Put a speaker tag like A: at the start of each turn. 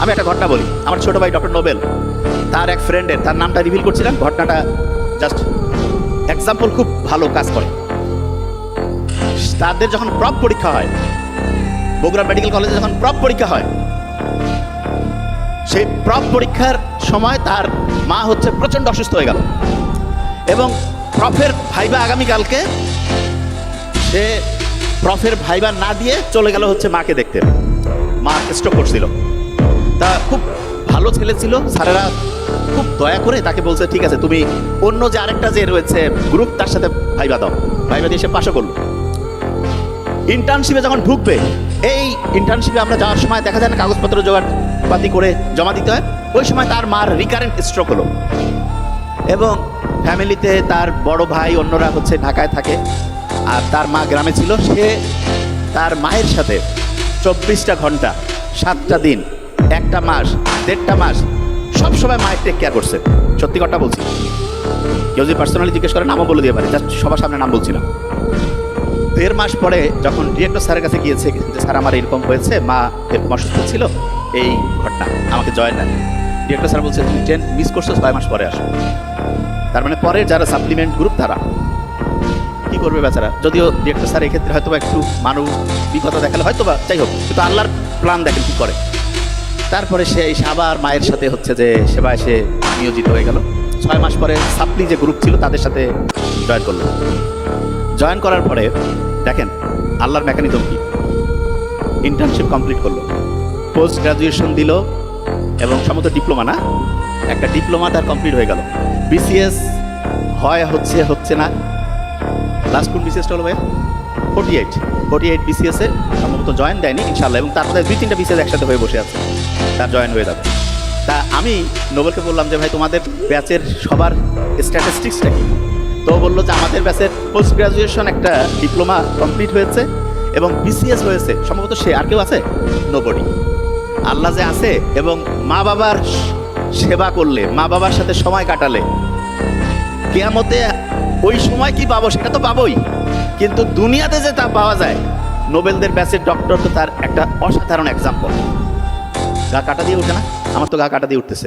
A: আমি একটা ঘটনা বলি। আমার ছোট ভাই ডক্টর নোবেল, তার এক ফ্রেন্ডের, তার নামটা রিভিল করছিলাম, ঘটনাটা জাস্ট এক্সাম্পল, খুব ভালো কাজ করে। তাদের যখন প্রপ পরীক্ষা হয়, বগুড়া মেডিকেল কলেজে যখন প্রপ পরীক্ষা হয়, সেই প্রপ পরীক্ষার সময় তার মা হচ্ছে প্রচণ্ড অসুস্থ হয়ে গেল এবং প্রফের ভাইবা আগামীকালকে, সে প্রফের ভাইবা না দিয়ে চলে গেল হচ্ছে মাকে দেখতে। মা স্ট্রোক করছিল। তা খুব ভালো ছেলে ছিল, স্যারেরা খুব দয়া করে তাকে বলছে ঠিক আছে তুমি অন্য যে আরেকটা যে রয়েছে গ্রুপ তার সাথে ভাইবা দাও। ভাইবা দিয়ে সে পাশও করলো। ইন্টার্নশিপে যখন ঢুকবে, এই ইন্টার্নশিপে আমরা যাওয়ার সময় দেখা যায় না কাগজপত্র জোগাড়পাতি করে জমা দিতে হয়, ওই সময় তার মার রিকারেন্ট স্ট্রোক হলো এবং ফ্যামিলিতে তার বড় ভাই অন্যরা হচ্ছে ঢাকায় থাকে আর তার মা গ্রামে ছিল। সে তার মায়ের সাথে 24টা ঘন্টা, 7টা দিন, 1টা মাস, 1.5টা মাস সব সময় মায়ের টেক কেয়ার করছে। সত্যি কথা বলছি, কেউ যদি পার্সোনালি জিজ্ঞেস করে নামও বলে দিয়ে পারে, জাস্ট সবার সামনে নাম বলছিলাম। 1.5 মাস পরে যখন ডিরেক্টর স্যারের কাছে গিয়েছে যে স্যার আমার এরকম হয়েছে, মা এরকম অসুস্থ ছিল, এই ঘটনা, আমাকে জয়েন নেন। ডিরেক্টর স্যার বলছে তুমি ট্রেন মিস করছো, 6 মাস পরে আসো। তার মানে পরে যারা সাপ্লিমেন্ট গ্রুপ তারা কি করবে বেচারা। যদিও ডিরেক্টর স্যার এক্ষেত্রে হয়তো বা একটু মানবিকতা দেখালে হয়তো বা, যাই হোক, কিন্তু আল্লাহর প্ল্যান দেখেন কি করে। তারপরে সে আবার মায়ের সাথে হচ্ছে যে সেবায় সে নিয়োজিত হয়ে গেল। 6 মাস পরে সাপ্লি যে গ্রুপ ছিল তাদের সাথে জয়েন করলো। জয়েন করার পরে দেখেন আল্লাহর মেকানিজম কি, ইন্টার্নশিপ কমপ্লিট করলো, পোস্ট গ্রাজুয়েশন দিল এবং সম্ভবত ডিপ্লোমা, না একটা ডিপ্লোমা তার কমপ্লিট হয়ে গেল। বিসিএস হচ্ছে না, লাস্ট কোন বিসিএসটা হলো ভাই? 48 বিসিএসে সম্ভবত জয়েন দেয়নি ইনশাল্লাহ, এবং তারপরে 2-3টা বিসিএস একসাথে হয়ে বসে আছে, তার জয়েন হয়ে যাবে। তা আমি নোবেলকে বললাম যে ভাই তোমাদের ব্যাচের সবার স্ট্যাটিস্টিক্সটা কি? তো বললো যে আমাদের ব্যাচের পোস্ট গ্রাজুয়েশন একটা ডিপ্লোমা কমপ্লিট হয়েছে এবং বিসিএস হয়েছে, সম্ভবত সে আর কেউ আছে? নোবডি। আল্লাহ যে আছে এবং মা বাবার সেবা করলে, মা বাবার সাথে সময় কাটালে কিয়ামতে ওই সময় কি পাবো সেটা তো পাবোই, কিন্তু দুনিয়াতে যে তা পাওয়া যায়, নোবেলদের ব্যাচের ডক্টর তো তার একটা অসাধারণ এক্সাম্পল। গা কাটা দিয়ে উঠে না? আমার তো গা কাটা দিয়ে উঠতেছে।